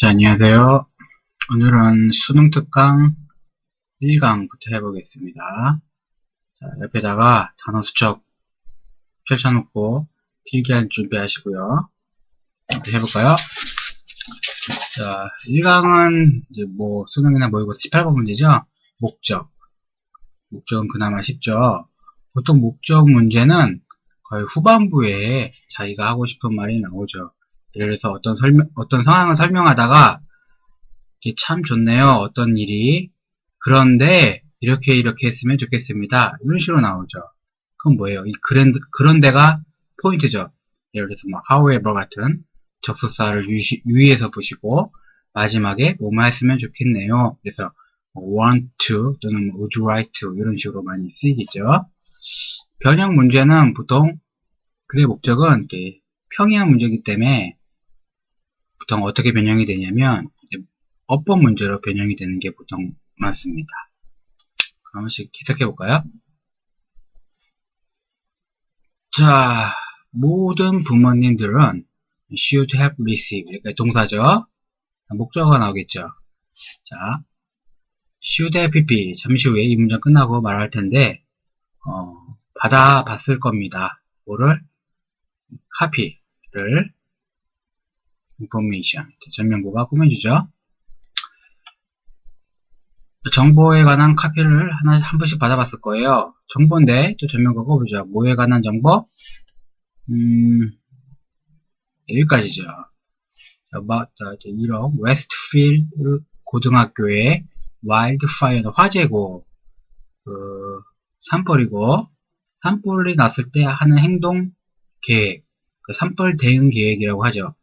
자, 안녕하세요. 오늘은 수능 특강 1강부터 해보겠습니다. 자, 옆에다가 단어 수첩 펼쳐놓고 필기할 준비하시고요. 해볼까요? 자, 1강은 이제 수능이나 모의고사 18번 문제죠? 목적. 목적은 그나마 쉽죠? 보통 목적 문제는 거의 후반부에 자기가 하고 싶은 말이 나오죠. 예를 들어서 어떤 상황을 설명하다가 이게 참 좋네요. 어떤 일이. 그런데 이렇게 했으면 좋겠습니다. 이런 식으로 나오죠. 그건 뭐예요? 그런 데가 포인트죠. 예를 들어서 however 같은 접속사를 유의해서 보시고 마지막에 뭐뭐 했으면 좋겠네요. 그래서 want to 또는 would you like to 이런 식으로 많이 쓰이겠죠. 변형 문제는 보통 그의 목적은 이렇게 평이한 문제이기 때문에 보통 어떻게 변형이 되냐면 어법 문제로 변형이 되는 게 보통 많습니다. 한 번씩 해석해 볼까요? 자, 모든 부모님들은 should have received, 그러니까 동사죠. 목적어가 나오겠죠. 자, should have pp, 잠시 후에 이 문장 끝나고 말할 텐데 받아봤을 겁니다. 뭐를? copy를 information, 전면부가 꾸며주죠. 정보에 관한 카피를 한 번씩 받아봤을 거예요. 정보인데 또 전면부가 보죠. 뭐에 관한 정보? 여기까지죠. 자, 1억 웨스트필드 고등학교의 와일드파이어는 화재고 산불이 났을 때 하는 행동 계획, 산불 대응 계획이라고 하죠.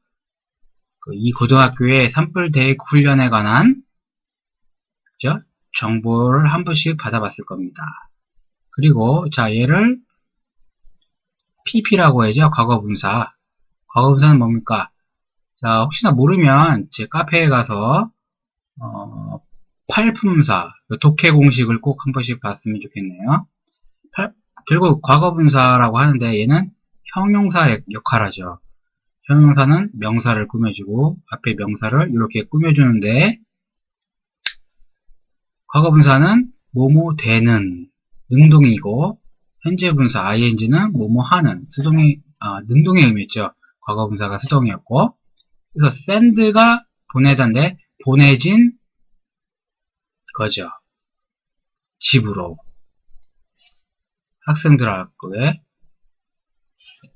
이 고등학교의 산불 대응 훈련에 관한 정보를 한 번씩 받아봤을 겁니다. 그리고 자, 얘를 PP라고 하죠. 과거분사. 과거분사는 뭡니까? 자, 혹시나 모르면 제 카페에 가서 팔품사, 독해 공식을 꼭 한 번씩 봤으면 좋겠네요. 결국 과거분사라고 하는데 얘는 형용사 역할하죠. 형용사는 명사를 꾸며주고 앞에 명사를 이렇게 꾸며주는데 과거분사는 뭐뭐 되는 능동이고 현재 분사 ing는 뭐뭐 하는 능동의 의미였죠. 과거분사가 수동이었고 그래서 send가 보내다인데 보내진 거죠. 집으로 학생들하고의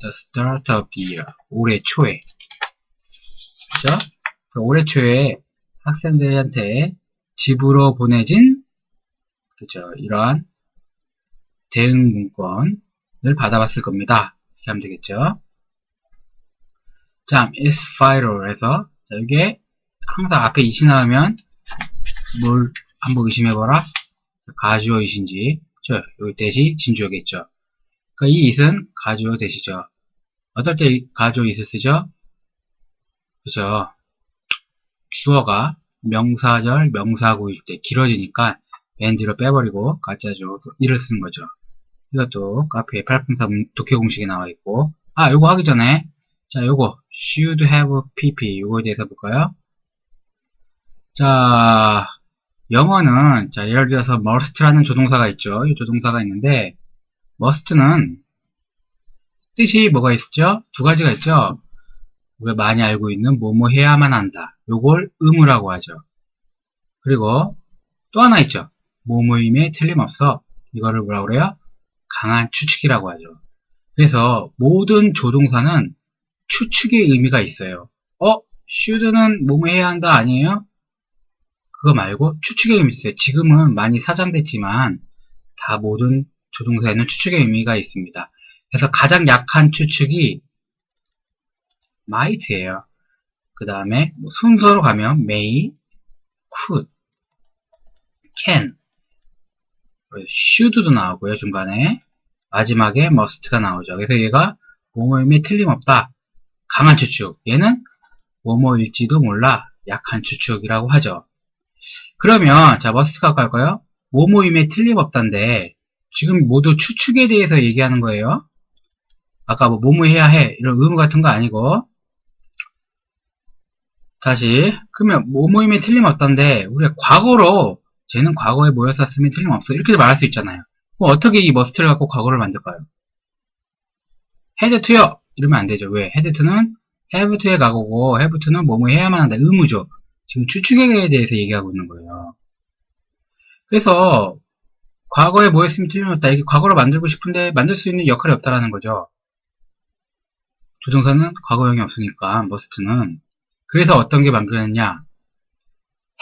the start of the year, 올해 초에 그렇죠? 그래서 올해 초에 학생들한테 집으로 보내진 그렇죠. 이러한 대응 문건을 받아봤을 겁니다. 이렇게 하면 되겠죠. 자, is viral 해서 이게 항상 앞에 it이 나오면 뭘 한번 의심해봐라. 가주어 it인지 그렇죠. 여기 대시 진주어겠죠. 그러니까 이 it은 가주어 대시죠. 어떨 때 가주어 it을 쓰죠? 그렇죠. 주어가 명사절, 명사구일 때 길어지니까 맨 뒤로 빼버리고 가짜죠. 이를 쓰는 거죠. 이것도 카페에 팔품사 독해 공식이 나와 있고 요거 하기 전에 자, 요거 should have pp 요거에 대해서 볼까요? 자, 영어는 자, 예를 들어서 must라는 조동사가 있죠. 이 조동사가 있는데 must는 뜻이 뭐가 있죠? 두 가지가 있죠. 우리가 많이 알고 있는 뭐뭐 해야만 한다. 요걸 의무라고 하죠. 그리고 또 하나 있죠. 뭐뭐임에 틀림없어. 이거를 뭐라고 그래요? 강한 추측이라고 하죠. 그래서 모든 조동사는 추측의 의미가 있어요. should는 뭐뭐 해야 한다 아니에요? 그거 말고 추측의 의미 있어요. 지금은 많이 사장됐지만 다 모든 조동사에는 추측의 의미가 있습니다. 그래서 가장 약한 추측이 might예요. 그 다음에 순서로 가면 may, could, can, should도 나오고요. 중간에 마지막에 must가 나오죠. 그래서 얘가 뭐뭐임에 틀림없다. 강한 추측. 얘는 뭐뭐일지도 몰라. 약한 추측이라고 하죠. 그러면 자, must가 갈까요? 뭐뭐임에 틀림없다인데 지금 모두 추측에 대해서 얘기하는 거예요. 아까 뭐뭐 해야 해 이런 의무 같은 거 아니고 다시 그러면 뭐뭐임이 틀림없던데 우리가 과거로 쟤는 과거에 모였었으면 틀림없어 이렇게 말할 수 있잖아요. 그럼 어떻게 이 must를 갖고 과거를 만들까요? had to요 이러면 안 되죠. 왜? had to는 have to의 과거고 have to는 뭐뭐 해야만 한다. 의무죠. 지금 추측에 대해서 얘기하고 있는 거예요. 그래서 과거에 뭐였으면 틀림없다. 이게 과거로 만들고 싶은데 만들 수 있는 역할이 없다라는 거죠. 조동사는 과거형이 없으니까 must는. 그래서 어떤 게 만들어냈냐?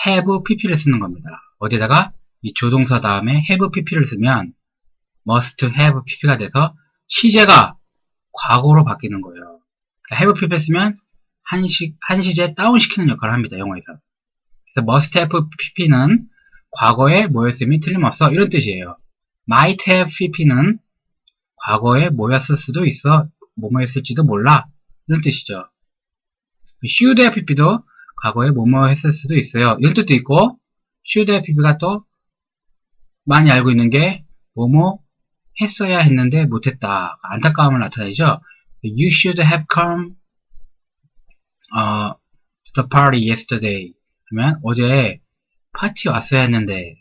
have pp를 쓰는 겁니다. 어디다가 이 조동사 다음에 have pp를 쓰면 must have pp가 돼서 시제가 과거로 바뀌는 거예요. have pp 쓰면 한 시제 다운시키는 역할을 합니다. 영어에서. 그래서 must have pp는 과거에 뭐였음이 틀림없어 이런 뜻이에요. might have pp는 과거에 뭐였을 수도 있어 뭐뭐했을지도 몰라 이런 뜻이죠. should have pp도 과거에 뭐뭐 했을 수도 있어요 이런 뜻도 있고 should have pp가 또 많이 알고 있는 게 뭐뭐 했어야 했는데 못했다 안타까움을 나타내죠. You should have come to the party yesterday 그러면 어제 파티 왔어야 했는데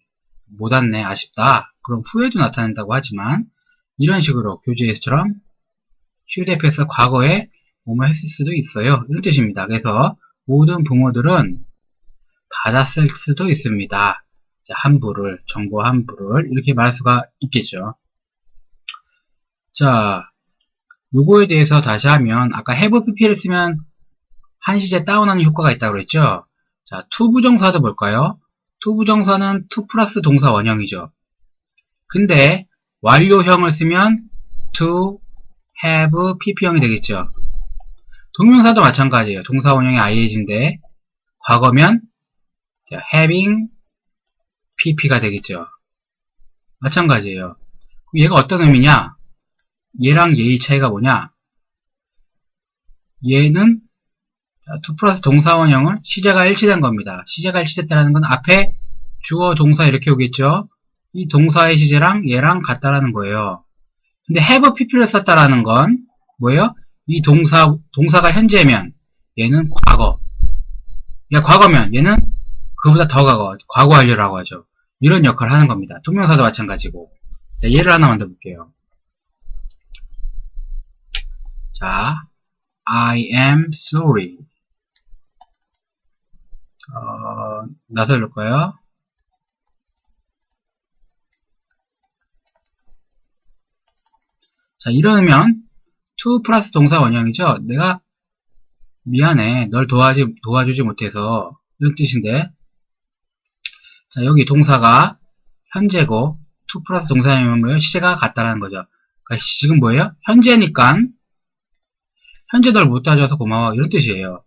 못 왔네 아쉽다 그럼 후회도 나타낸다고 하지만 이런 식으로 교재에서처럼 should have에서 과거에 뭐뭐 했을 수도 있어요 이런 뜻입니다. 그래서 모든 부모들은 받았을 수도 있습니다. 함부를 정보 함부를 이렇게 말할 수가 있겠죠. 자 요거에 대해서 다시 하면 아까 have pp를 쓰면 한 시제 다운하는 효과가 있다고 그랬죠. 자 to 부정사도 볼까요? to 부정사는 to 플러스 동사 원형이죠. 근데 완료형을 쓰면 to have pp형이 되겠죠. 동명사도 마찬가지예요. 동사 원형이 ing인데 과거면 having pp가 되겠죠. 마찬가지예요. 얘가 어떤 의미냐? 얘랑 얘의 차이가 뭐냐? 얘는 to 플러스 동사 원형을 시제가 일치된 겁니다. 시제가 일치됐다는 건 앞에 주어 동사 이렇게 오겠죠. 이 동사의 시제랑 얘랑 같다라는 거예요. 근데 have pp를 썼다라는 건 뭐예요? 이 동사가 현재면 얘는 과거. 얘가 과거면 얘는 그보다 더 과거 완료라고 하죠. 이런 역할을 하는 겁니다. 동명사도 마찬가지고. 자, 예를 하나 만들어 볼게요. 자, I am sorry. 낯을 넣을 거예요. 자, 이러면 to 플러스 동사 원형이죠. 내가 미안해. 널 도와주지 못해서 이런 뜻인데 자, 여기 동사가 현재고 to 플러스 동사 원형이면 뭐예요? 시제가 같다라는 거죠. 그러니까 지금 뭐예요? 현재니까 현재 널 못 도와줘서 고마워 이런 뜻이에요.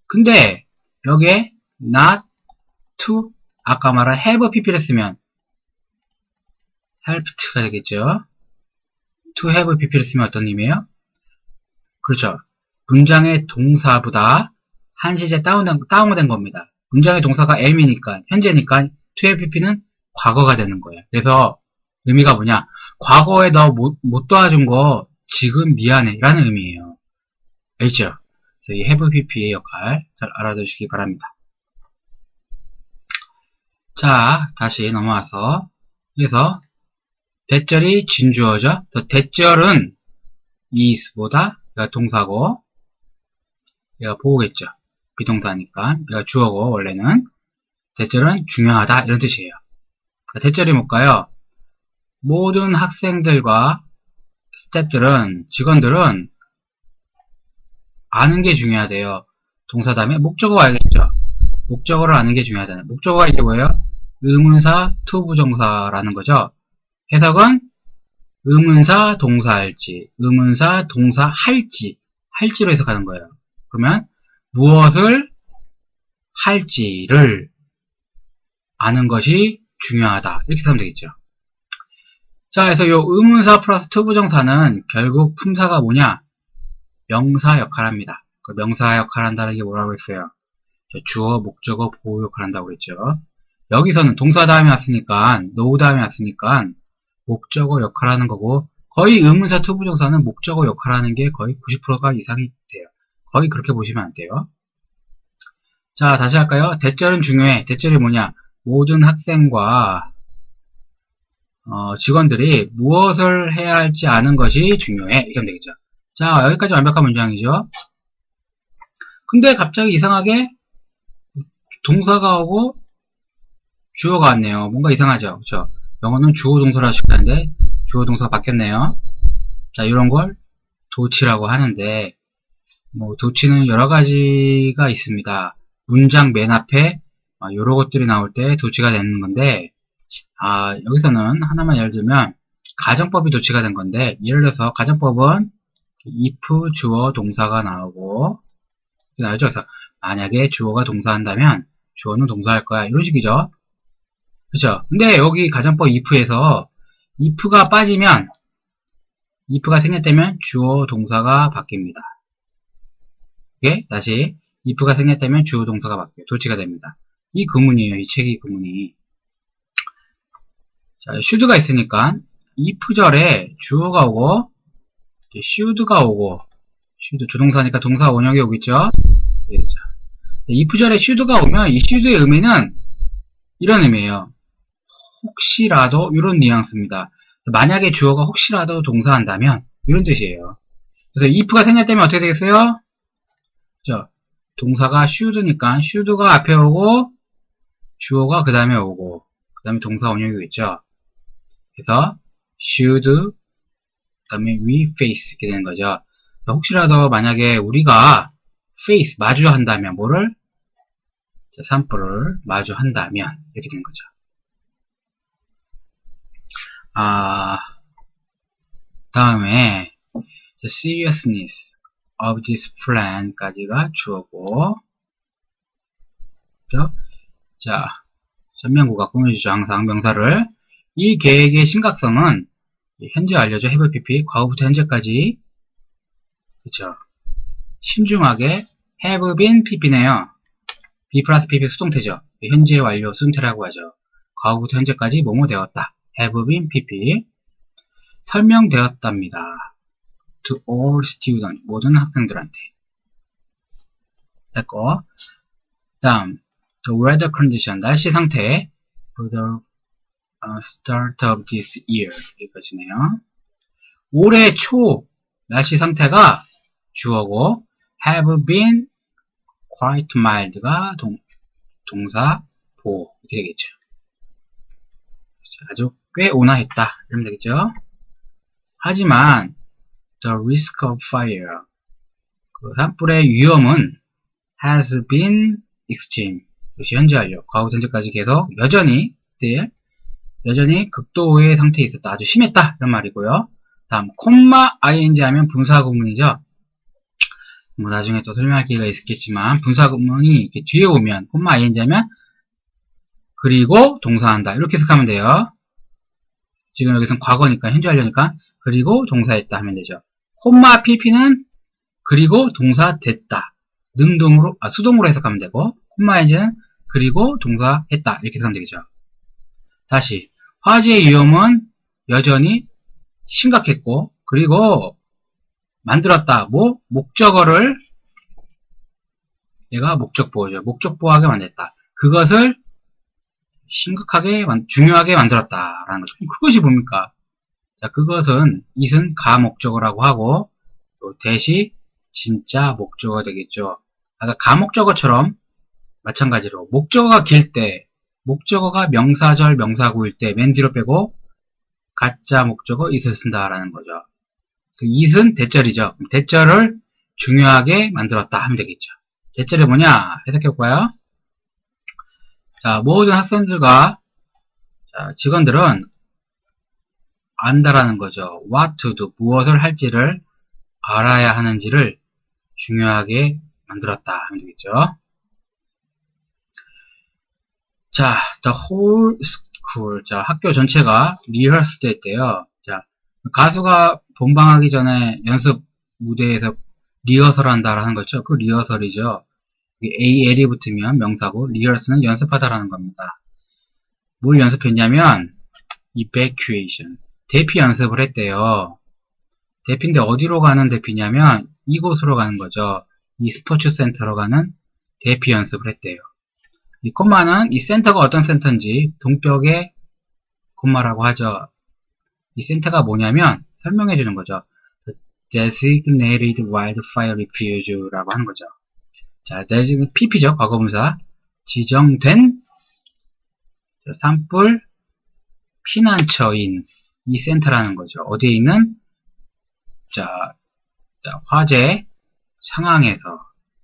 근데 여기에 not to 아까 말한 have pp를 쓰면 helped가 되겠죠. to have pp를 쓰면 어떤 의미예요? 그렇죠. 문장의 동사보다 한 시제 다운된 겁니다. 문장의 동사가 am이니까 현재니까 to have pp는 과거가 되는 거예요. 그래서 의미가 뭐냐? 과거에 너 못 도와준 거 지금 미안해 라는 의미예요. 알죠? 이 have pp의 역할 잘 알아두시기 바랍니다. 자, 다시 넘어와서 그래서 대절이 진주어죠. 대절은 is보다 얘가 동사고 얘가 보호겠죠. 비동사니까 얘가 주어고 원래는 대절은 중요하다 이런 뜻이에요. 대절이 뭘까요? 모든 학생들과 스태프들은 직원들은 아는 게 중요하대요. 동사 다음에 목적어가 알겠죠. 목적어를 아는 게 중요하잖아요. 목적어가 이게 뭐예요? 의문사 to 부정사라는 거죠. 해석은 의문사 동사할지, 의문사 동사 할지로 해석하는 거예요. 그러면 무엇을 할지를 아는 것이 중요하다. 이렇게 하면 되겠죠. 자, 그래서 요 의문사 플러스 to 부정사는 결국 품사가 뭐냐? 명사 역할을 합니다. 그 명사 역할을 한다는 게 뭐라고 했어요? 주어, 목적어, 보호 역할을 한다고 했죠. 여기서는 동사 다음에 왔으니까, 노 다음에 왔으니까 목적어 역할을 하는 거고 거의 의문사 to 부정사는 목적어 역할을 하는 게 거의 90%가 이상이 돼요. 거의 그렇게 보시면 안 돼요. 자, 다시 할까요? 대절은 중요해. 대절이 뭐냐? 모든 학생과 직원들이 무엇을 해야 할지 아는 것이 중요해. 이렇게 하면 되겠죠. 자, 여기까지 완벽한 문장이죠. 근데 갑자기 이상하게 동사가 오고 주어가 왔네요. 뭔가 이상하죠. 그렇죠? 영어는 주어 동사로 하시는데 주어 동사가 바뀌었네요. 자, 이런 걸 도치라고 하는데 뭐 도치는 여러 가지가 있습니다. 문장 맨 앞에 이런 것들이 나올 때 도치가 되는 건데 여기서는 하나만 예를 들면 가정법이 도치가 된 건데 예를 들어서 가정법은 if 주어 동사가 나오고 나오죠. 그래서 만약에 주어가 동사한다면 주어는 동사할 거야. 이런 식이죠. 그렇죠? 근데 여기 가정법 if에서 if가 빠지면 if가 생략되면 주어 동사가 바뀝니다. 예? 다시 if가 생략되면 주어 동사가 바뀌어요. 도치가 됩니다. 이 구문이에요. 이 책의 구문이. 자, should가 있으니까 if절에 주어가 오고 should가 오고 should 조동사니까 동사 원형이 오겠죠? 그렇죠. if절에 should가 오면 이 should의 의미는 이런 의미예요. 혹시라도 이런 뉘앙스입니다. 만약에 주어가 혹시라도 동사한다면 이런 뜻이에요. 그래서 if가 생략되면 어떻게 되겠어요? 그렇죠? 동사가 should니까 should가 앞에 오고 주어가 그 다음에 오고 그 다음에 동사 원형이 오겠죠. 그래서 should 그 다음에 we face 이렇게 되는 거죠. 혹시라도 만약에 우리가 face 마주한다면 뭐를? 산불을 마주한다면 이렇게 되는 거죠. 다음에 the seriousness of this plan까지가 주어고 그렇죠? 자, 전면구가 꾸며주죠. 항상 명사를. 이 계획의 심각성은 현재 알려져 have pp 과거부터 현재까지 그렇죠. 신중하게 have been pp네요. be 플러스 pp 수동태죠. 현재 완료 수동태라고 하죠. 과거부터 현재까지 뭐뭐 되었다. have been pp 설명되었답니다. to all students 모든 학생들한테 됐고 다음 the weather condition 날씨 상태 for the start of this year 여기까지네요. 올해 초 날씨 상태가 주어고 have been quite mild가 동사 보호 이렇게 되겠죠. 아주 꽤 온화했다 이러면 되겠죠. 하지만 the risk of fire 그 산불의 위험은 has been extreme 이것이 현재 완료 과거부터 현재까지 계속 여전히 still 여전히 극도의 상태에 있었다 아주 심했다 이런 말이고요. 다음 콤마 ing 하면 분사구문이죠. 뭐 나중에 또 설명할 기회가 있겠지만 분사구문이 이렇게 뒤에 오면 콤마 ing 하면 그리고 동사한다 이렇게 해석하면 돼요. 지금 여기서는 과거니까 현재 완료니까 그리고 동사했다 하면 되죠. 콤마 pp는 그리고 동사 됐다 능동으로 수동으로 해석하면 되고 콤마 ing는 그리고 동사했다 이렇게 해석하면 되겠죠. 다시 화재의 위험은 여전히 심각했고 그리고 만들었다 뭐 목적어를 얘가 목적보호죠. 목적보호하게 만들었다. 그것을 심각하게 중요하게 만들었다라는 거죠. 그것이 뭡니까? 자, 그것은 it은 가목적어라고 하고 또 대시 진짜 목적어 되겠죠. 아까 가목적어처럼 마찬가지로 목적어가 길 때 목적어가 명사절 명사구일 때 맨 뒤로 빼고 가짜 목적어 it을 쓴다라는 거죠. 그 it은 대절이죠. 대절을 중요하게 만들었다 하면 되겠죠. 대절이 뭐냐 해석해 볼까요? 자, 모든 학생들과 직원들은 안다라는 거죠. what to do, 무엇을 할지를 알아야 하는지를 중요하게 만들었다 하면 되겠죠. 자, the whole school, 자, 학교 전체가 리허스 됐대요. 자, 가수가 본방하기 전에 연습 무대에서 리허설 한다라는 거죠. 그 리허설이죠. AL이 붙으면 명사고 리허설은 연습하다라는 겁니다. 뭘 연습했냐면 evacuation 대피 연습을 했대요. 대피인데 어디로 가는 대피냐면 이곳으로 가는 거죠. 이 스포츠 센터로 가는 대피 연습을 했대요. 이 콤마는 이 센터가 어떤 센터인지 동격의 콤마라고 하죠. 이 센터가 뭐냐면 설명해 주는 거죠. Designated Wildfire Refuge라고 하는 거죠. 자, 지금 PP죠. 과거분사. 지정된 산불 피난처인 이 센터라는 거죠. 어디에 있는 자, 화재 상황에서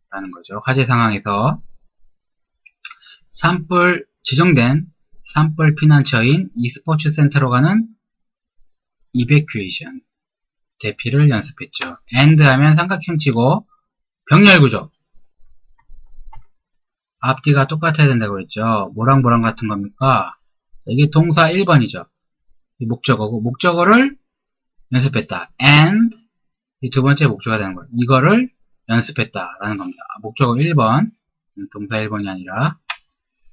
라는 거죠. 화재 상황에서 지정된 산불 피난처인 e스포츠 센터로 가는 evacuation 대피를 연습했죠. and 하면 삼각형 치고 병렬 구조 앞뒤가 똑같아야 된다고 했죠. 뭐랑 뭐랑 같은 겁니까? 이게 동사 1번이죠. 이 목적어고 목적어를 연습했다. and 이 두 번째 목적어가 되는 거예요. 이거를 연습했다라는 겁니다. 목적어 1번 동사 1번이 아니라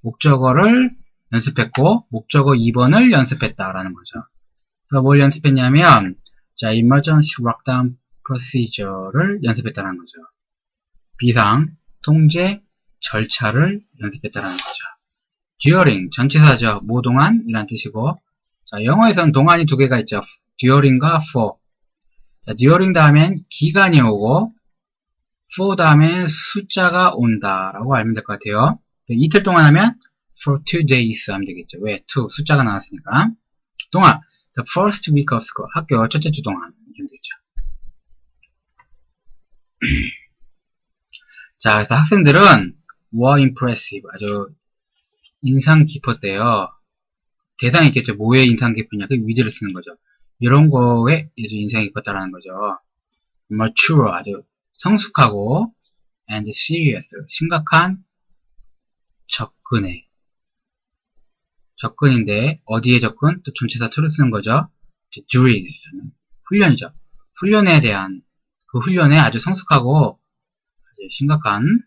목적어를 연습했고 목적어 2번을 연습했다라는 거죠. 그러니까 뭘 연습했냐면 자, emergency lockdown procedure를 연습했다는 거죠. 비상 통제 절차를 연습했다는 거죠. during 전치사죠. 뭐 동안이란 뜻이고 자, 영어에서는 동안이 두 개가 있죠. during과 for. 자, during 다음엔 기간이 오고 for 다음엔 숫자가 온다라고 알면 될 것 같아요. 이틀 동안 하면 for 2 days 하면 되겠죠. 왜? 2 숫자가 나왔으니까. 동안 the first week of school 학교 첫째 주 동안 이렇게 되죠. 자, 그래서 학생들은 were impressive 아주 인상 깊었대요. 대상이 있겠죠. 뭐에 인상 깊으냐? 그 위드를 쓰는 거죠. 이런 거에 아주 인상이 깊었다라는 거죠. mature 아주 성숙하고 and serious 심각한 접근인데 어디에 접근? 또 전치사 to를 쓰는 거죠. drills 훈련이죠. 훈련에 대한 그 훈련에 아주 성숙하고 아주 심각한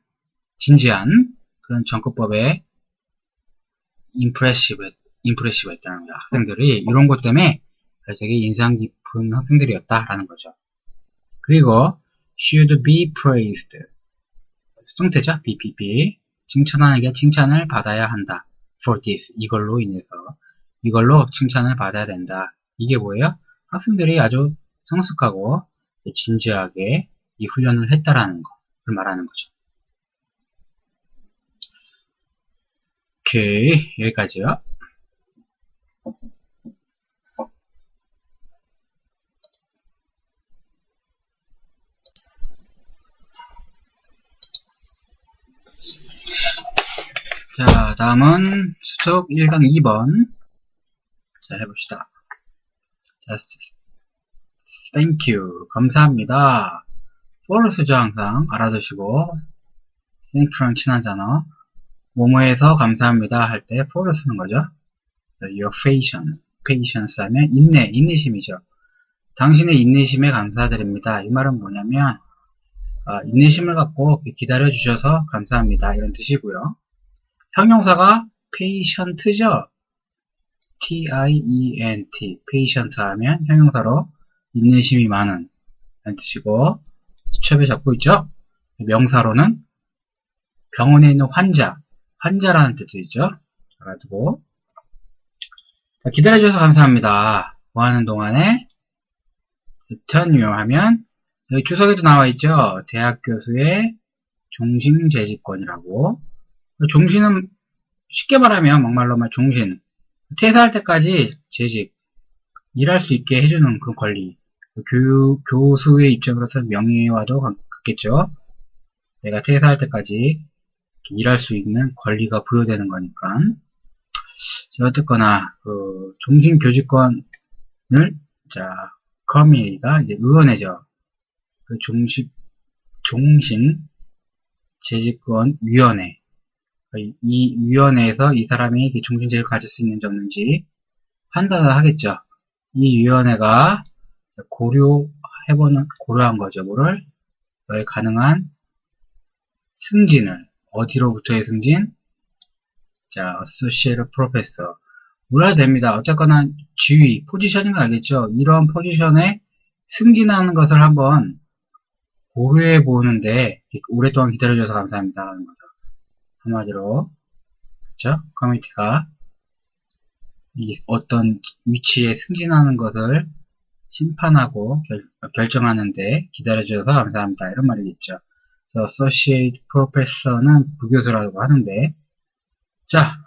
진지한 그런 전거법에 impressive했다는 거죠. 학생들이 이런 것 때문에 되게 인상 깊은 학생들이었다라는 거죠. 그리고 should be praised 수동태죠. BPP 칭찬하는 게 칭찬을 받아야 한다. for this 이걸로 인해서 이걸로 칭찬을 받아야 된다. 이게 뭐예요? 학생들이 아주 성숙하고 진지하게 이 훈련을 했다라는 걸 말하는 거죠. 오케이 여기까지요. 자, 다음은 수특 1강 2번. 자, 해봅시다. 자, thank you. 감사합니다. for쓰죠, 항상. 알아두시고. thank랑 친한 단어. 뭐뭐해서 감사합니다 할 때 for 쓰는 거죠. So, your patience 하면 인내심이죠. 당신의 인내심에 감사드립니다. 이 말은 뭐냐면, 인내심을 갖고 기다려주셔서 감사합니다. 이런 뜻이고요. 형용사가 patient죠. T-I-E-N-T patient 하면 형용사로 인내심이 많은 라는 뜻이고 수첩에 적고 있죠. 명사로는 병원에 있는 환자라는 뜻이죠. 알아두고 기다려주셔서 감사합니다. 뭐하는 동안에 tenure 하면 여기 주석에도 나와 있죠. 대학 교수의 종신재직권이라고. 종신은 쉽게 말하면 막말로 말 종신 퇴사할 때까지 재직 일할 수 있게 해주는 그 권리 교수의 입장으로서 명예와도 같겠죠. 내가 퇴사할 때까지 일할 수 있는 권리가 부여되는 거니까 어쨌거나 그 종신교직권을 자 커미가 이제 의원회죠. 그 종신재직권위원회 이 위원회에서 이 사람이 종신재직을 가질 수 있는지 없는지 판단을 하겠죠. 이 위원회가 고려한 거죠. 뭐를? 너의 가능한 승진을 어디로부터의 승진? 자, associate professor 몰라도 됩니다. 어쨌거나 지위, 포지션인 거 알겠죠? 이런 포지션에 승진하는 것을 한번 고려해 보는데 오랫동안 기다려줘서 감사합니다 하는 거죠. 한마디로. 그쵸? 커뮤니티가 어떤 위치에 승진하는 것을 심판하고 결정하는데 기다려주셔서 감사합니다. 이런 말이겠죠. 그래서 Associate Professor는 부교수라고 하는데, 자,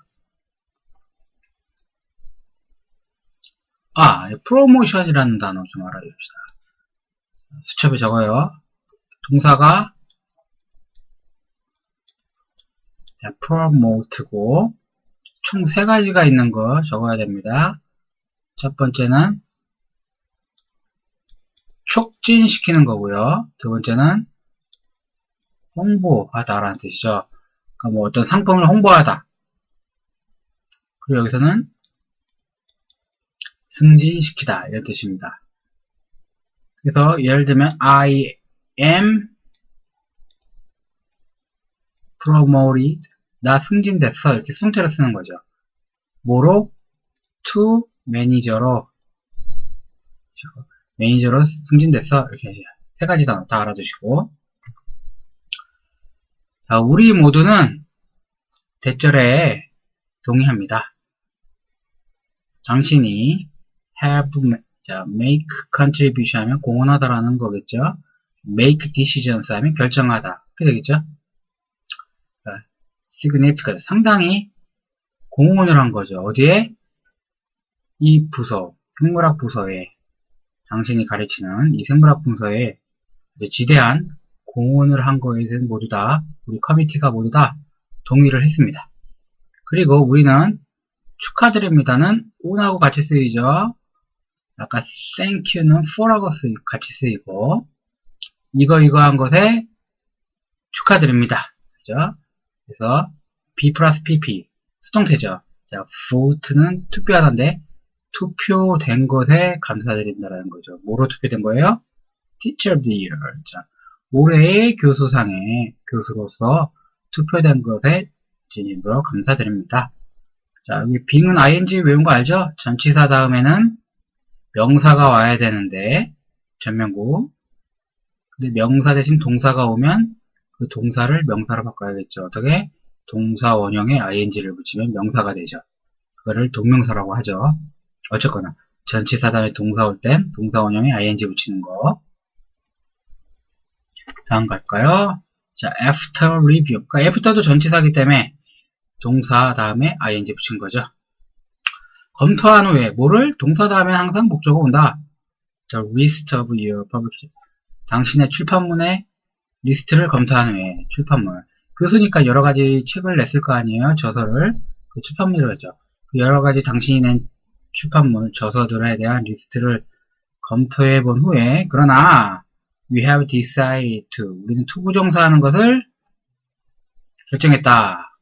프로모션이라는 단어 좀 알아줍시다. 수첩에 적어요. 동사가 promote고 총 3가지가 있는 거 적어야 됩니다. 첫 번째는 촉진시키는 거고요. 두 번째는 홍보하다라는 뜻이죠. 그러니까 뭐 어떤 상품을 홍보하다. 그리고 여기서는 승진시키다 이런 뜻입니다. 그래서 예를 들면 I am promoted, 나 승진됐어 이렇게 승태로 쓰는 거죠. 뭐로? to manager로 승진됐어 이렇게 3가지 단어 다 알아두시고, 자, 우리 모두는 대절에 동의합니다. 당신이 have, make contribution 하면 공헌하다라는 거겠죠. make decisions 하면 결정하다. 그렇게 되겠죠. significant, 상당히 공헌을 한 거죠. 어디에? 이 부서, 생물학 부서에, 당신이 가르치는 이 생물학 부서에 지대한 공헌을 한 거에 대해서 모두 다, 우리 커뮤니티가 모두 다 동의를 했습니다. 그리고 우리는 축하드립니다는 on하고 같이 쓰이죠. 아까 thank you는 for라고 같이 쓰이고, 이거 한 것에 축하드립니다. 그죠? 그래서 B 플러스 PP 수동태죠. 자, vote는 투표하던데 투표된 것에 감사드린다라는 거죠. 뭐로 투표된 거예요? Teacher of the Year. 자, 올해의 교수상에 교수로서 투표된 것에 진입으로 감사드립니다. 자, 여기 being은 ing 외운 거 알죠? 전치사 다음에는 명사가 와야 되는데 전명구. 근데 명사 대신 동사가 오면 그 동사를 명사로 바꿔야겠죠. 어떻게? 동사 원형에 ing를 붙이면 명사가 되죠. 그거를 동명사라고 하죠. 어쨌거나 전치사 다음에 동사 올 땐 동사 원형에 ing 붙이는 거. 다음 갈까요? 자, after review. 그러니까 after도 전치사기 때문에 동사 다음에 ing 붙인 거죠. 검토한 후에 뭐를? 동사 다음에 항상 목적어 온다. The list of your publication. 당신의 출판문의 리스트를 검토한 후에 출판물. 교수니까 여러 가지 책을 냈을 거 아니에요. 저서를. 그 출판물이라고 했죠. 그 여러 가지 당신이 낸 출판물, 저서들에 대한 리스트를 검토해 본 후에, 그러나 we have decided to, 우리는 투부정사하는 것을 결정했다.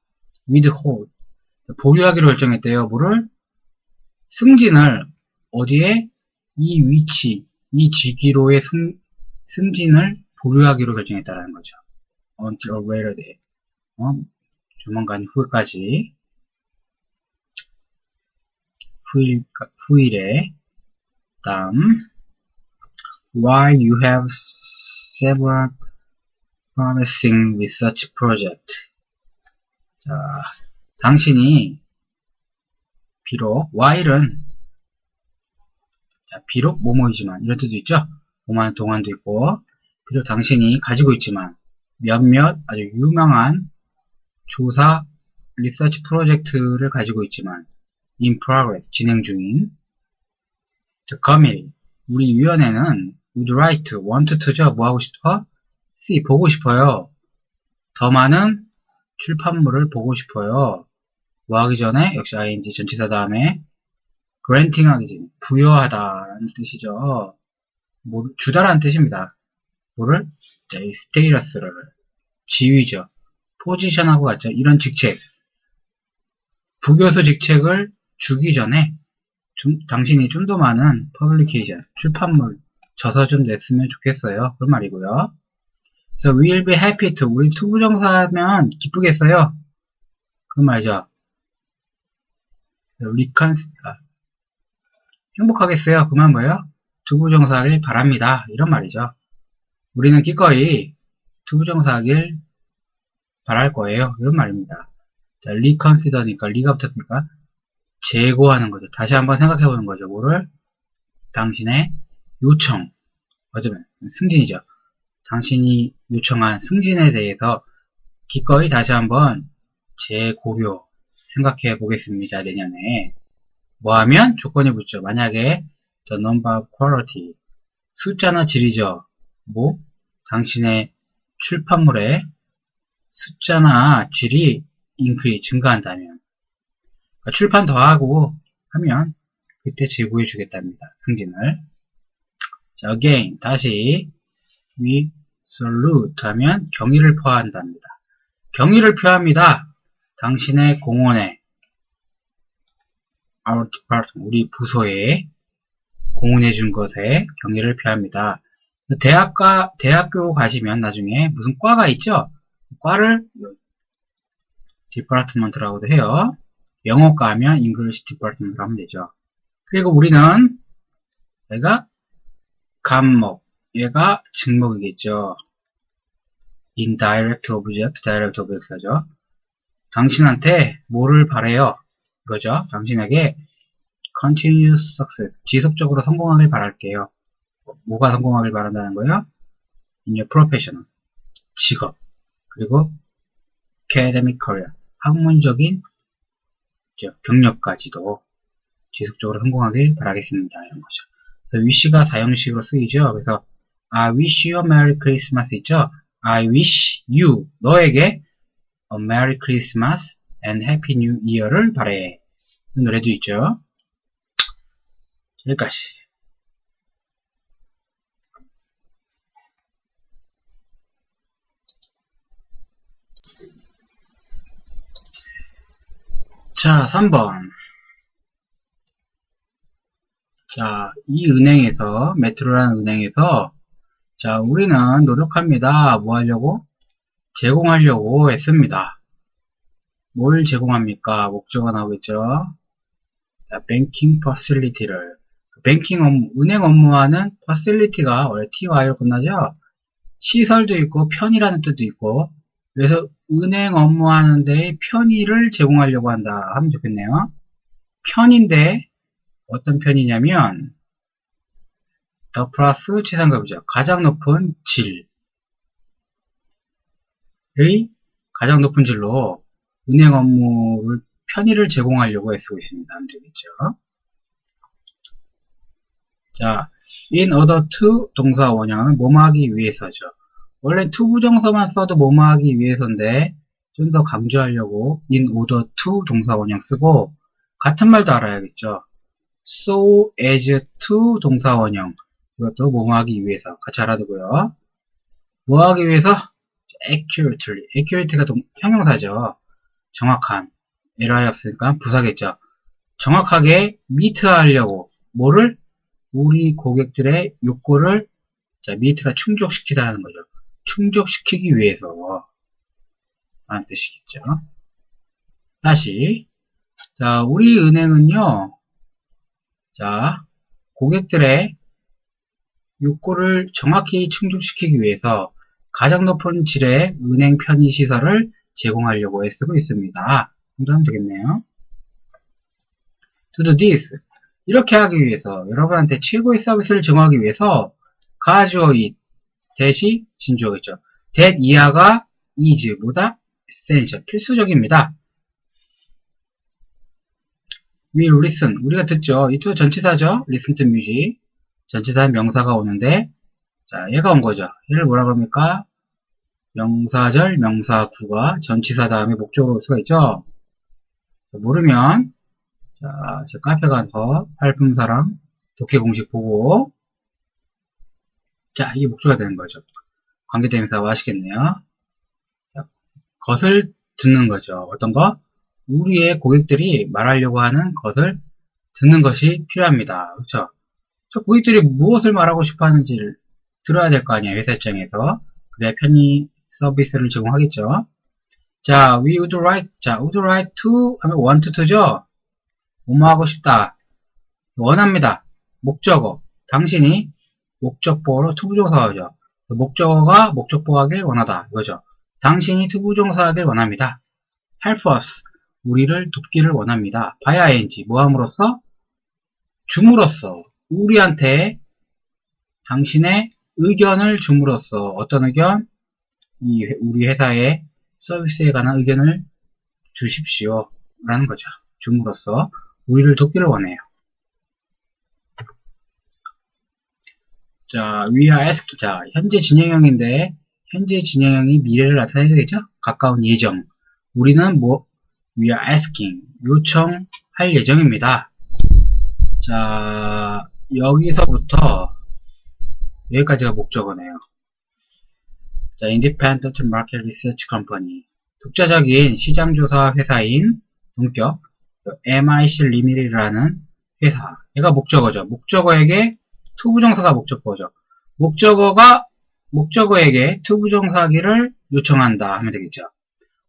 withhold, 보류하기로 결정했대요. 뭐를? 승진을 어디에? 이 위치, 이 직위로의 승진을 보류하기로 결정했다라는 거죠. until a later day. 조만간 후까지. 후일에. 다음. While you have several promising research projects. 자, 당신이 비록 while은 비록 뭐뭐이지만 이런 뜻도 있죠. 뭐뭐하는 동안도 있고, 비록 당신이 가지고 있지만 몇몇 아주 유명한 조사 리서치 프로젝트를 가지고 있지만 in progress 진행 중인 the committee 우리 위원회는 would like want to죠. 뭐 하고 싶어? see 보고 싶어요. 더 많은 출판물을 보고 싶어요. 뭐 하기 전에 역시 ing 전치사 다음에 granting 하기 전에 부여하다라는 뜻이죠. 뭐 주다라는 뜻입니다. 뭐를? 이 스테이러스를 지위죠. 포지션하고 같죠. 이런 직책 부교수 직책을 주기 전에 당신이 좀 더 많은 퍼블리케이션 출판물 저서 좀 냈으면 좋겠어요. 그런 말이고요. So we'll be happy to 우리 투부정사하면 기쁘겠어요. 그런 말이죠. 행복하겠어요. 그만 뭐예요? 투부정사하길 바랍니다. 이런 말이죠. 우리는 기꺼이 투부정사하길 바랄 거예요. 이런 말입니다. 자, reconsider니까 리가 붙었으니까 재고하는 거죠. 다시 한번 생각해 보는 거죠. 뭐를? 당신의 요청, 어쩌면 승진이죠. 당신이 요청한 승진에 대해서 기꺼이 다시 한번 재고려 생각해 보겠습니다. 내년에 뭐 하면 조건이 붙죠. 만약에 the number of quality 숫자나 질이죠. 뭐 당신의 출판물의 숫자나 질이 increase 증가한다면 그러니까 출판 더하고 하면 그때 재고해 주겠답니다. 승진을. 자, again 다시 we salute 하면 경의를 표한답니다. 경의를 표합니다. 당신의 공헌에 our department 우리 부서에 공헌해 준 것에 경의를 표합니다. 대학교 가시면 나중에 무슨 과가 있죠? 과를 디파트먼트라고도 해요. 영어과 하면 English 디파트먼트 하면 되죠. 그리고 우리는 얘가 감목, 얘가 직목이겠죠. indirect object, direct object죠. 당신한테 뭐를 바래요? 이거죠. 당신에게 continuous success, 지속적으로 성공하길 바랄게요. 뭐가 성공하길 바란다는 거예요? in your professional, 직업, 그리고 academic career, 학문적인 경력까지도 지속적으로 성공하길 바라겠습니다. 이런 거죠. 그래서 wish가 사형식으로 쓰이죠. 그래서 I wish you a Merry Christmas 있죠. I wish you, 너에게 a Merry Christmas and Happy New Year를 바래. 이 노래도 있죠. 여기까지. 자, 3번. 자, 이 은행에서, 메트로라는 은행에서, 자, 우리는 노력합니다. 뭐 하려고? 제공하려고 했습니다. 뭘 제공합니까? 목적어 나오겠죠? 자, 뱅킹 퍼실리티를. 뱅킹 업무, 은행 업무하는 퍼실리티가 원래 TY로 끝나죠? 시설도 있고, 편의라는 뜻도 있고, 그래서 은행 업무하는데 편의를 제공하려고 한다 하면 좋겠네요. 편인데 어떤 편이냐면 더 플러스 최상급이죠. 가장 높은 질의 가장 높은 질로 은행 업무를 편의를 제공하려고 애쓰고 있습니다. 하면 되겠죠. 자, in order to 동사 원형은 뭐뭐하기 위해서죠. 원래 to 부정사만 써도 뭐뭐하기 위해서인데 좀 더 강조하려고 in order to 동사 원형 쓰고 같은 말도 알아야겠죠. so as to 동사 원형 이것도 뭐뭐하기 위해서 같이 알아두고요. 뭐하기 위해서? accurately. accurate가 형용사죠. 정확한. LI 없으니까 부사겠죠. 정확하게 meet하려고 뭐를? 우리 고객들의 욕구를 자, meet가 충족시키자는 거죠. 충족시키기 위해서 라는 뜻이겠죠. 다시 자, 우리 은행은요 자, 고객들의 욕구를 정확히 충족시키기 위해서 가장 높은 질의 은행 편의시설을 제공하려고 애쓰고 있습니다. 이렇게 하면 되겠네요. To do this 이렇게 하기 위해서 여러분한테 최고의 서비스를 제공하기 위해서 가주어 it that이 진주어겠죠. that 이하가 is 뭐다? essential 필수적입니다. will listen 우리가 듣죠. 이또 전치사죠. listen to music 전치사 명사가 오는데 자 얘가 온 거죠. 얘를 뭐라 그럽니까? 명사절 명사구가 전치사 다음에 목적으로 올 수가 있죠. 모르면 자 제 카페 가서 팔품사랑 독해 공식 보고 자 이게 목적어가 되는 거죠. 관계대명사가 하시겠네요. 자, 것을 듣는 거죠. 어떤 거? 우리의 고객들이 말하려고 하는 것을 듣는 것이 필요합니다. 그렇죠? 저 고객들이 무엇을 말하고 싶어 하는지를 들어야 될 거 아니에요. 회사 입장에서. 그래야 편의 서비스를 제공하겠죠. 자, we would like, 자, would like to 하면 want to죠. 뭐뭐 하고 싶다. 원합니다. 목적어. 당신이 목적보어로 to 부정사어죠. 목적어가 목적보어하길 원하다. 이거죠. 당신이 투부정사하길 원합니다. help us. 우리를 돕기를 원합니다. by ing. 뭐함으로써? 줌으로써. 우리한테 당신의 의견을 줌으로써. 어떤 의견? 우리 회사의 서비스에 관한 의견을 주십시오. 라는 거죠. 줌으로써 우리를 돕기를 원해요. 자, we are asked. 자, 현재 진행형인데 현재 진행형이 미래를 나타내야 되겠죠? 가까운 예정. 우리는 we are asking. 요청할 예정입니다. 자, 여기서부터 여기까지가 목적어네요. 자, Independent Market Research Company. 독자적인 시장조사 회사인 동격 MIC Limited라는 회사. 얘가 목적어죠. 목적어에게 투부정사가 목적어죠. 목적어에게 투부정사하기를 요청한다 하면 되겠죠.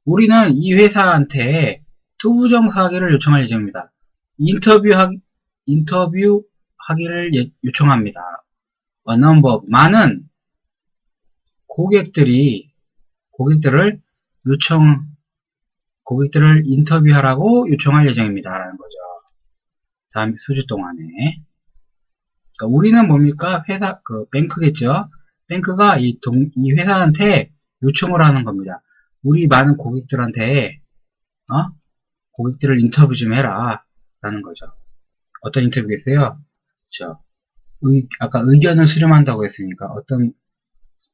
우리는 이 회사한테 투부정사하기를 요청할 예정입니다. 인터뷰하기를 요청합니다. A number of, 많은 고객들을 인터뷰하라고 요청할 예정입니다. 라는 거죠. 다음 수주 동안에. 그러니까 우리는 뭡니까? 뱅크겠죠? 뱅크가 이 회사한테 요청을 하는 겁니다. 우리 많은 고객들한테, 고객들을 인터뷰 좀 해라. 라는 거죠. 어떤 인터뷰겠어요? 아까 의견을 수렴한다고 했으니까 어떤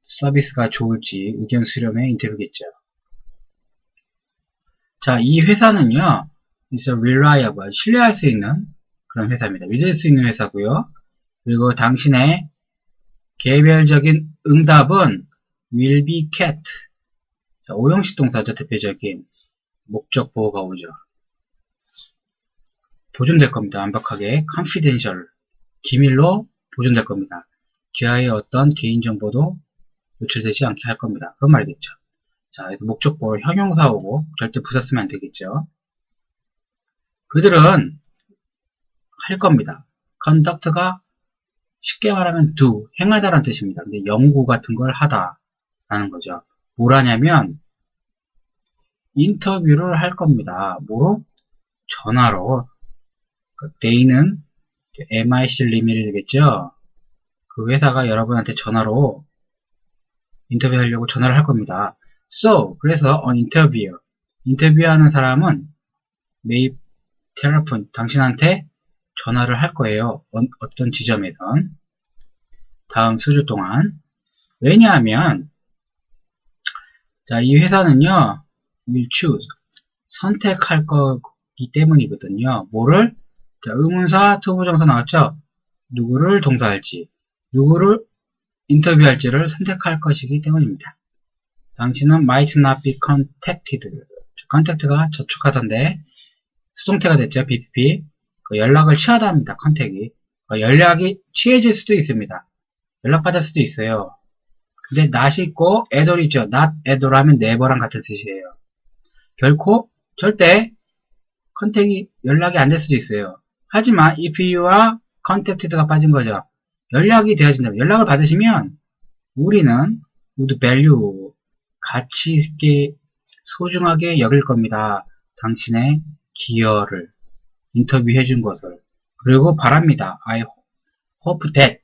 서비스가 좋을지 의견 수렴의 인터뷰겠죠. 자, 이 회사는요, is a reliable, 신뢰할 수 있는 그런 회사입니다. 믿을 수 있는 회사고요. 그리고 당신의 개별적인 응답은 will be kept. 자, 오형식 동사죠. 대표적인 목적 보호가 오죠. 보존될 겁니다. 완벽하게 confidential, 기밀로 보존될 겁니다. 기아의 어떤 개인정보도 노출되지 않게 할 겁니다. 그런 말이겠죠. 자, 그래서 목적보 형용사 오고 절대 부사 쓰면 안 되겠죠. 그들은 할 겁니다. conduct가 쉽게 말하면 do, 행하다라는 뜻입니다. 근데 연구 같은 걸 하다라는 거죠. 뭘 하냐면 인터뷰를 할 겁니다. 뭐로? 전화로. they는 MIC Limited겠죠. 그 회사가 여러분한테 전화로 인터뷰하려고 전화를 할 겁니다. So, 그래서 an interviewer, 인터뷰하는 사람은 may telephone, 당신한테 전화를 할 거예요. 어떤 지점에선. 다음 수주 동안. 왜냐하면 자, 이 회사는요, will choose, 선택할 거기 때문이거든요. 뭐를? 자, 의문사, 투부정사 나왔죠? 누구를 동사할지, 누구를 인터뷰할지를 선택할 것이기 때문입니다. 당신은 might not be contacted. contact가 접촉하던데 수동태가 됐죠. BPP. 연락을 취하다 합니다. 컨택이. 연락이 취해질 수도 있습니다. 연락받을 수도 있어요. 근데 not이 있고 atall이죠. not at all 하면 never랑 같은 뜻이에요. 결코 절대 컨택이 연락이 안 될 수도 있어요. 하지만 if you are contacted가 빠진 거죠. 연락이 되어진다면, 연락을 받으시면 우리는 would value, 가치 있게 소중하게 여길 겁니다. 당신의 기여를, 인터뷰해 준 것을. 그리고 바랍니다. I hope that,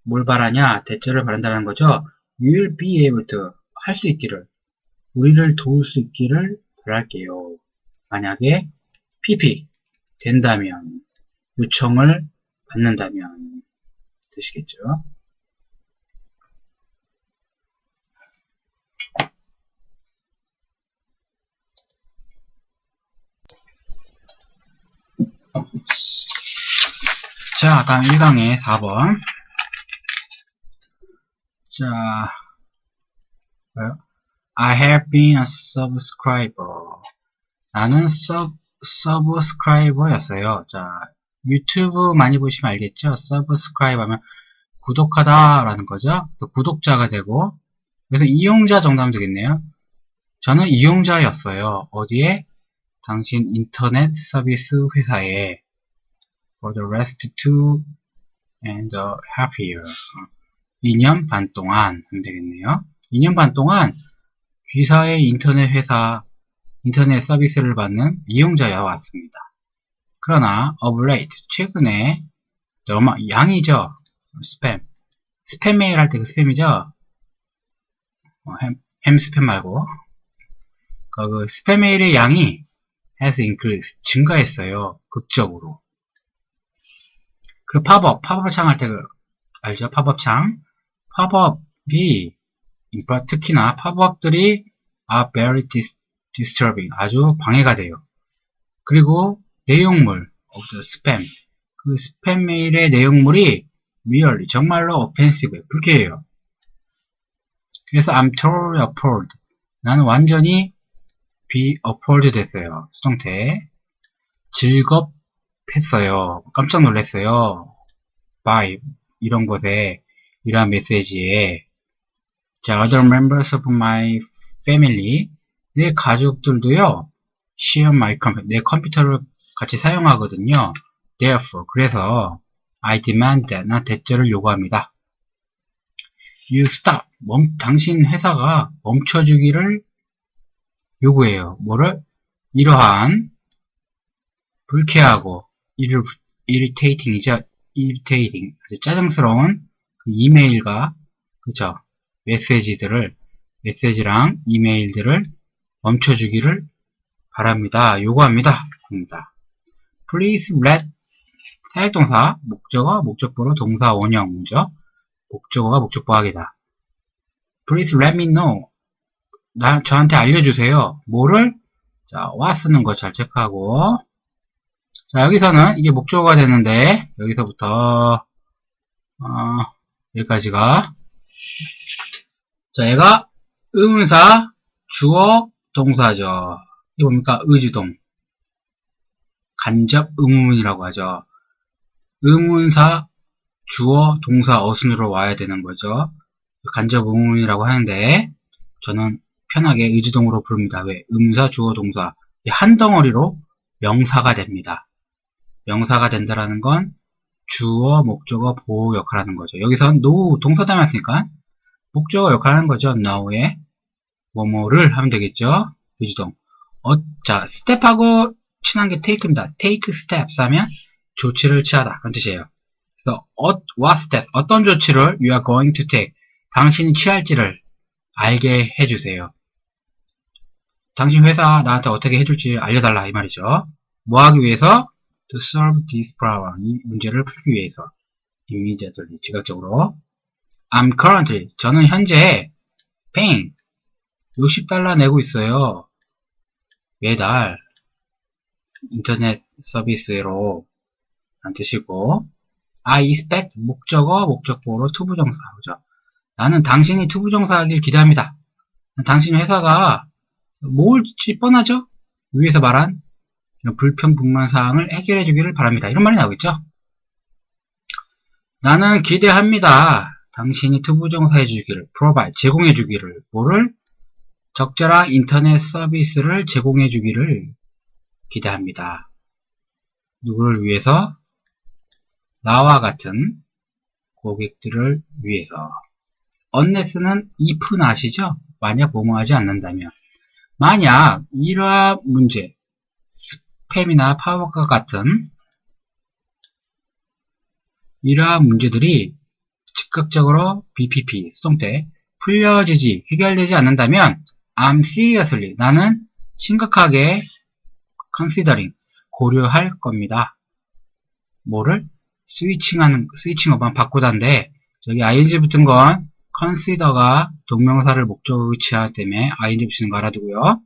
뭘 바라냐? 대처를 바란다는 거죠. You will be able to, 할 수 있기를, 우리를 도울 수 있기를 바랄게요. 만약에 PP 된다면, 요청을 받는다면 뜻이겠죠. 자, 다음 1강의 4번. 자, I have been a subscriber. 나는 subscriber였어요. 자, 유튜브 많이 보시면 알겠죠? subscribe 하면 구독하다 라는 거죠. 또 구독자가 되고, 그래서 이용자 정도 하면 되겠네요. 저는 이용자였어요. 어디에? 당신 인터넷 서비스 회사에. For the rest to and a half year. 2년 반 동안 하면 되겠네요. 2년 반 동안 B사의 인터넷 서비스를 받는 이용자여 왔습니다. 그러나 of late, 최근에 양이죠. 스팸 메일 할 때 그 스팸이죠. 햄 스팸 말고 그 스팸 메일의 양이 has increased, 증가했어요. 극적으로. 그 팝업 창 할 때 알죠? 팝업 창. 팝업이 특히나 팝업들이 are very disturbing, 아주 방해가 돼요. 그리고 내용물 of the spam, 그 스팸 메일의 내용물이 really, 정말로 offensive, 불쾌해요. 그래서 I'm totally appalled, 나는 완전히 be appalled 됐어요. 수동태. 즐겁했어요. 깜짝 놀랐어요. by, 이런 것에, 이러한 메시지에. 자, other members of my family, 내 가족들도요, share my computer, 내 컴퓨터를 같이 사용하거든요. Therefore, 그래서 I demand that, 나 대절을 요구합니다. You stop, 당신 회사가 멈춰주기를 요구해요. 뭐를? 이러한 불쾌하고 irritating이죠. irritating, 아주 짜증스러운 그 이메일과 그죠? 메시지랑 이메일들을 멈춰주기를 바랍니다. 요구합니다. Please let, 사역동사, 목적어, 목적보로 동사 원형이죠. 목적어가 목적보하기다. Please let me know, 저한테 알려주세요. 뭐를? 자, what 쓰는 거 잘 체크하고. 자, 여기서는 이게 목적어가 되는데, 여기서부터, 여기까지가. 자, 얘가 의문사, 주어, 동사죠. 이게 뭡니까? 의주동. 간접 의문이라고 하죠. 의문사, 주어, 동사, 어순으로 와야 되는 거죠. 간접 의문이라고 하는데, 저는 편하게 의주동으로 부릅니다. 왜? 의문사, 주어, 동사. 한 덩어리로 명사가 됩니다. 명사가 된다라는 건 주어, 목적어, 보호 역할을 하는 거죠. 여기선 no 동사 닮았으니까 목적어 역할을 하는 거죠. now에 뭐뭐를 하면 되겠죠. 의주동. 자, 스텝하고 친한 게 take입니다. take steps 하면 조치를 취하다 그런 뜻이에요. 그래서 what step, 어떤 조치를 you are going to take, 당신이 취할지를 알게 해주세요. 당신 회사 나한테 어떻게 해줄지 알려달라 이 말이죠. 뭐 하기 위해서? To solve this problem, 이 문제를 풀기 위해서. immediately, 즉각적으로. I'm currently, 저는 현재 paying $60 내고 있어요. 매달 인터넷 서비스로 란 뜻이고, I expect, 목적어, 목적보로 투부정사. 그죠? 나는 당신이 투부정사하길 기대합니다. 당신 회사가 뭘지 뻔하죠? 위에서 말한 이런 불평불만 사항을 해결해 주기를 바랍니다. 이런 말이 나오겠죠? 나는 기대합니다. 당신이 투부정사해 주기를, provide, 제공해 주기를, 뭐를? 적절한 인터넷 서비스를 제공해 주기를 기대합니다. 누구를 위해서? 나와 같은 고객들을 위해서. unless는 if는 아시죠? 만약 뭐뭐 하지 않는다면. 만약 이러한 문제, 스팸이나 팝업과 같은 이러한 문제들이 즉각적으로 BPP, 수동태, 풀려지지, 해결되지 않는다면 I'm seriously, 나는 심각하게 considering, 고려할 겁니다. 뭐를? 스위칭어만 바꾸다인데 저기 ing 붙은 건 consider가 동명사를 목적으로 취하기 때문에 ing 붙이는 거 알아두고요.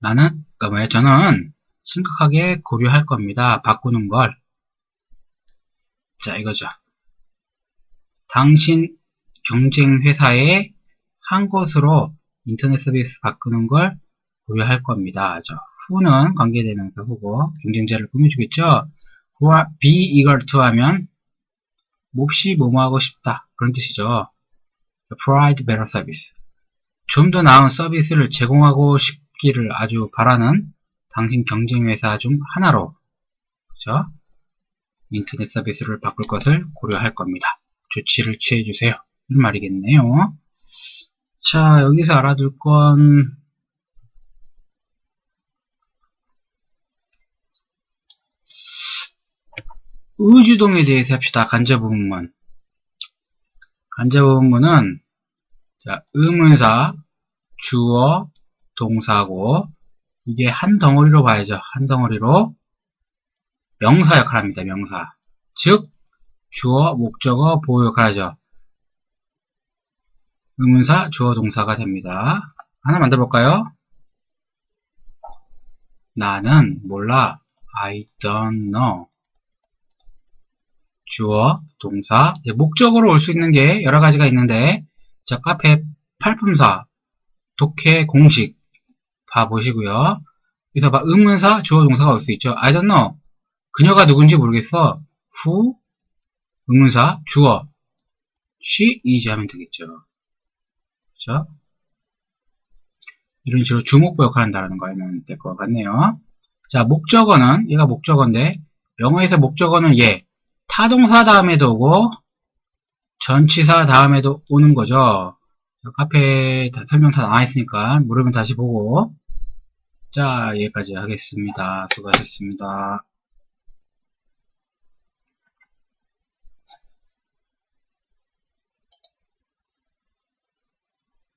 나는, 저는 심각하게 고려할 겁니다. 바꾸는 걸. 자, 이거죠. 당신 경쟁 회사의 한 곳으로 인터넷 서비스 바꾸는 걸 고려할 겁니다. who는 관계대명사 후고 경쟁자를 꾸며주겠죠. be eager to 하면 몹시 뭐뭐하고 싶다 그런 뜻이죠. provide better service, 좀 더 나은 서비스를 제공하고 싶기를 아주 바라는 당신 경쟁 회사 중 하나로, 그죠? 인터넷 서비스를 바꿀 것을 고려할 겁니다. 조치를 취해주세요. 이런 말이겠네요. 자, 여기서 알아둘 건, 의주동에 대해서 합시다. 간접의문문. 간접의문문은, 자, 의문사, 주어, 동사고, 이게 한 덩어리로 봐야죠. 한 덩어리로 명사 역할을 합니다. 명사. 즉, 주어, 목적어, 보호 역할을 하죠. 의문사, 주어, 동사가 됩니다. 하나 만들어볼까요? 나는 몰라. I don't know. 주어, 동사. 목적으로 올 수 있는 게 여러 가지가 있는데, 자, 카페 팔품사, 독해 공식 봐보시고요. 그래서 막 의문사, 주어, 동사가 올 수 있죠. I don't know. 그녀가 누군지 모르겠어. Who? 의문사, 주어. She is 하면 되겠죠. 그렇죠? 이런 식으로 주목보 역할을 한다는 거 알면 될 것 같네요. 자, 목적어는, 얘가 목적어인데, 영어에서 목적어는 얘, 타동사 다음에도 오고, 전치사 다음에도 오는 거죠. 카페에 설명 다 나와있으니까, 모르면 다시 보고. 자, 여기까지 하겠습니다. 수고하셨습니다.